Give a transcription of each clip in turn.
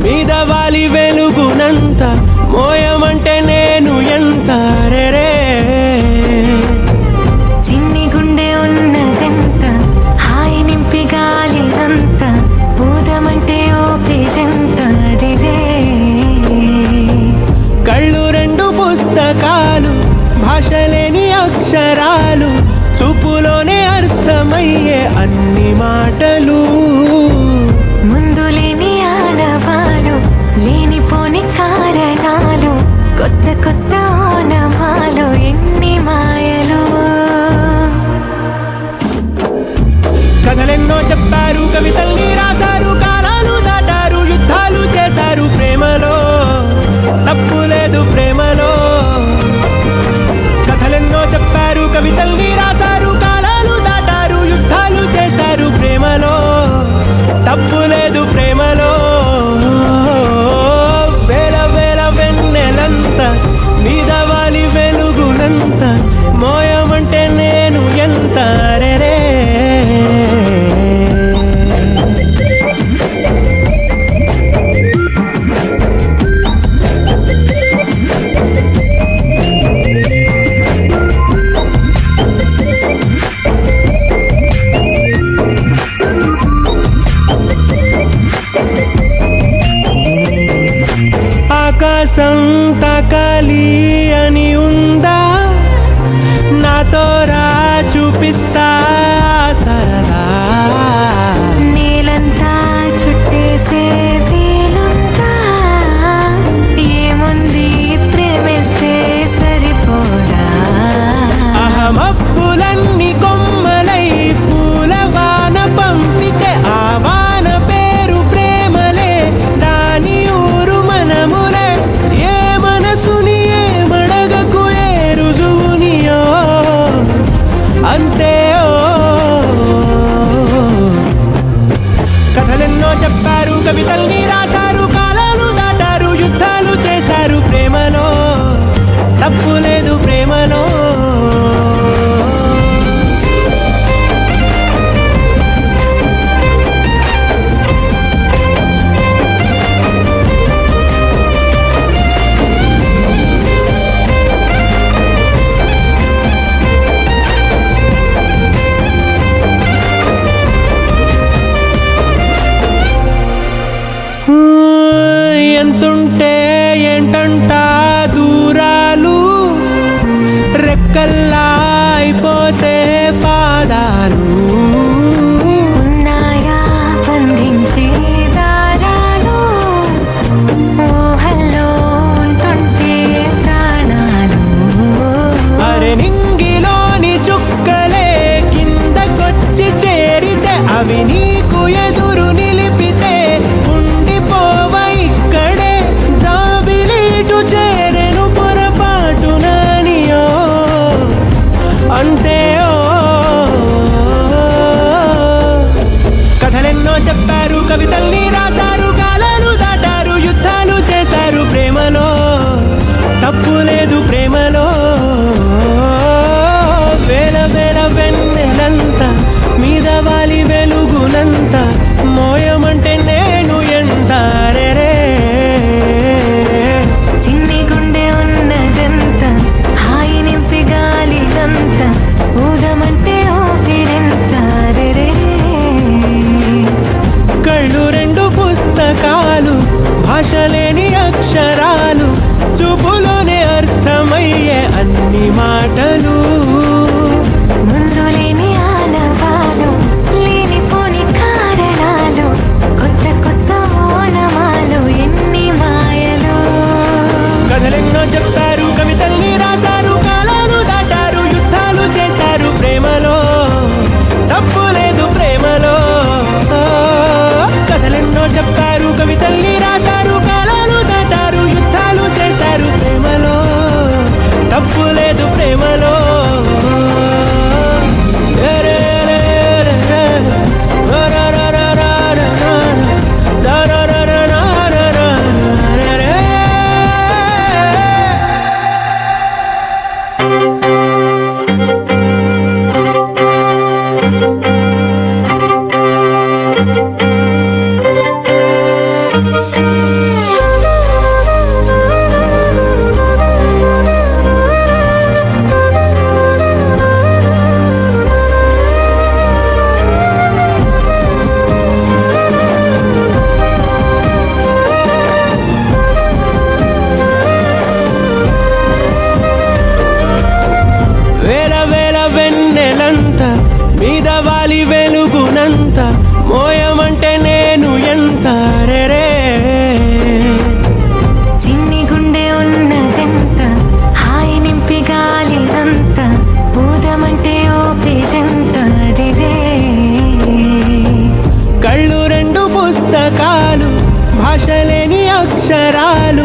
మీద వాలి వెలుగునంత మోయమంటే నేను ఎంత రే చిన్ని గుండె ఉన్నదెంత హాయి నింపి గాలినంత ఊదమంటే ఓపిరెంత రే కళ్ళు రెండు పుస్తకాలు భాష లేని అక్షరాలు చూపులోనే అర్థమయ్యే అన్ని మాటలు ముందు లేని ఆనవాలు లేనిపోని కారణాలు కొత్త కొత్త ఓనమాలు ఎన్ని మాయలు కథలెన్నో చెప్పారు కవితల్ని రాశారు కాలాలు దాటారు యుద్ధాలు చేశారు ప్రేమలో తప్పు లేదు ప్రేమలో కథలెన్నో చెప్పారు కవితల్ని రాశారు కాలాలు దాటారు యుద్ధాలు చేశారు ప్రేమలో తప్పు లేదు ప్రేమలో వేల వేల వెన్నెలంత మీద వాలి వెలుగునంత మోయమంటే నేను ఎంత రే ఆకాశం తాకాలి అని ఉందా నాతో రా చూపిస్తా సరదా నేలంతా చుట్టేసే వీలుందా ఏముంది ప్రేమిస్తే సరిపోదా అహమప్పులన్నీ కొమ్మలై పూల వాన పంపితే ఆ వాన పేరు ప్రేమలే దాని ఊరు మనములే ఏ మనసుని ఏ మడగకు ఏ రుజువునియో అంతే కథలెన్నో చెప్పారు కవితల్ని రాశారు కాలాలు దాటారు యుద్ధాలు చేశారు ప్రేమలో తప్పు లేదు ప్రేమలో ఎంతుంటే ఏంటంట దూరాలు రెక్కల్లా అయిపోతే పాదాలు ఉన్నాయా బంధించే దారాలు ఊహల్లో ఉంటుంటే ప్రాణాలు అరే నింగిలోని చుక్కలే కిందకొచ్చి చేరితే అవి నీకు ఎదురు నిలిపితే ఉండిపోవ ఇక్కడే జాబిలీటు చేరెను పొరపాటు నానియో అంతే కథలెన్నో చెప్పారు కవితల్ని రాశారు కాలాలు దాటారు యుద్ధాలు చేశారు ప్రేమలో తప్పు లేదు ప్రేమలో వేల వేల వెన్నెలంత మీద వాలి వెలుగునంత మోయమంటే నేను ఎంత రే చిన్ని గుండె ఉన్నదెంత హాయి నింపి గాలినంత ఊదమంటే ఓపిరెంత రే కళ్ళు రెండు పుస్తకాలు భాష లేని అక్షరాలు చూపులోనే అర్థమయ్యే అన్ని మాటలు ముందు లేని ఆనవాలు లేనిపోని కారణాలు కొత్త కొత్త ఓనమాలు ఎన్ని మాయలు కథలెన్నో చెప్పారు కవితల్ని రాశారు కాలాలు దాటారు యుద్ధాలు చేశారు ప్రేమలో తప్పు లేదు ప్రేమలో కథలెన్నో చెప్పారు కవితల్ని రాశారు కాలాలు దాటారు యుద్ధాలు చేశారు ప్రేమలో తప్పు లేదు ప్రేమలో భాషలేని అక్షరాలు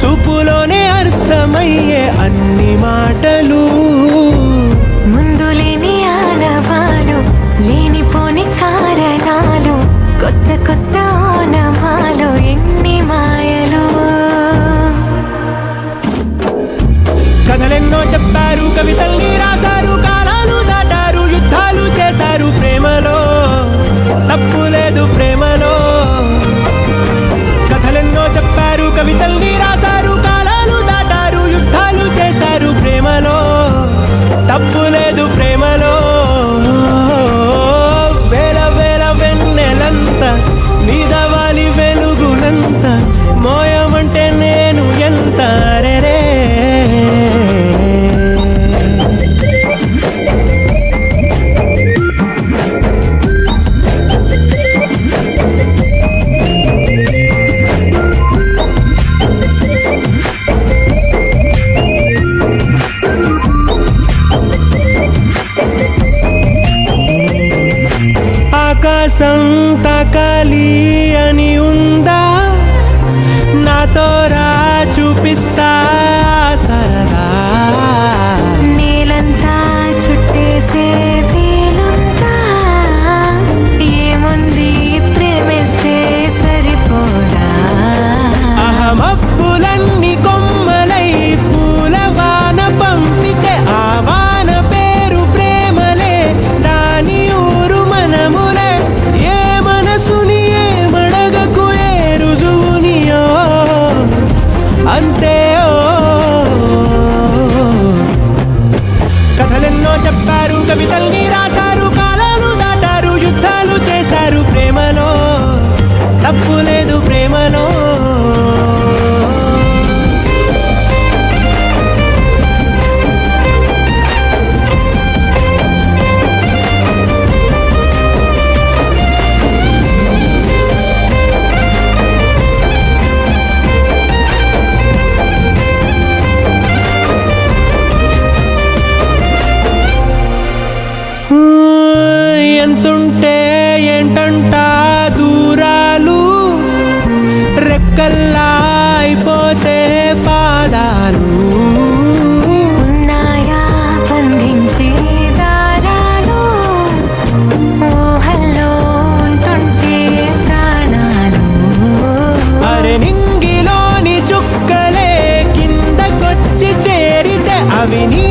చూపులోనే అర్థమయ్యే అన్ని మాటలు ముందు లేని ఆనవాలు లేనిపోని కారణాలు కొత్త కొత్త ఓనమాలు ఎన్ని మాయలు కథలెన్నో చెప్పారు కవితల్ని రాశారు కాలాలు దాటారు యుద్ధాలు చేశారు ప్రేమలో తప్పు లేదు ప్రేమలో కథలెన్నో చెప్పారు కవితల్ని రాశారు కాలాలు దాటారు యుద్ధాలు చేశారు ప్రేమలో తప్పు లేదు ప్రేమలో వేల వేల వెన్నెలంత నీదవాలి వెలుగునంత మోయమంటే నేను ఎంత రే ఆకాశం తాకాలి అని ఉందా నాతో రా చూపిస్తా సరదా నేలంతా చుట్టేసే వీలుందా ఏముంది ప్రేమిస్తే సరిపోదా అహమబ్బులన్నీ కొమ్మలై పూలవాన పంపితే ఆ వాన పేరు ప్రేమలే దాని ఊరు మనములే ఏ మనసుని ఏ మడగకు ఏ రుజువునియో అంతే కథలెన్నో చెప్పారు కవితల్ని రాశారు కాలాలు దాటారు యుద్ధాలు చేశారు ప్రేమలో తప్పు లేదు ప్రేమలో ఎంతుంటే ఏంటంట దూరాలు రెక్కల్లా అయిపోతే పాదాలు ఉన్నాయా బంధించే దారాలు ఊహల్లో ఉంటుంటే ప్రాణాలు అరే నింగిలోని చుక్కలే కిందకొచ్చి చేరితే అవి నీ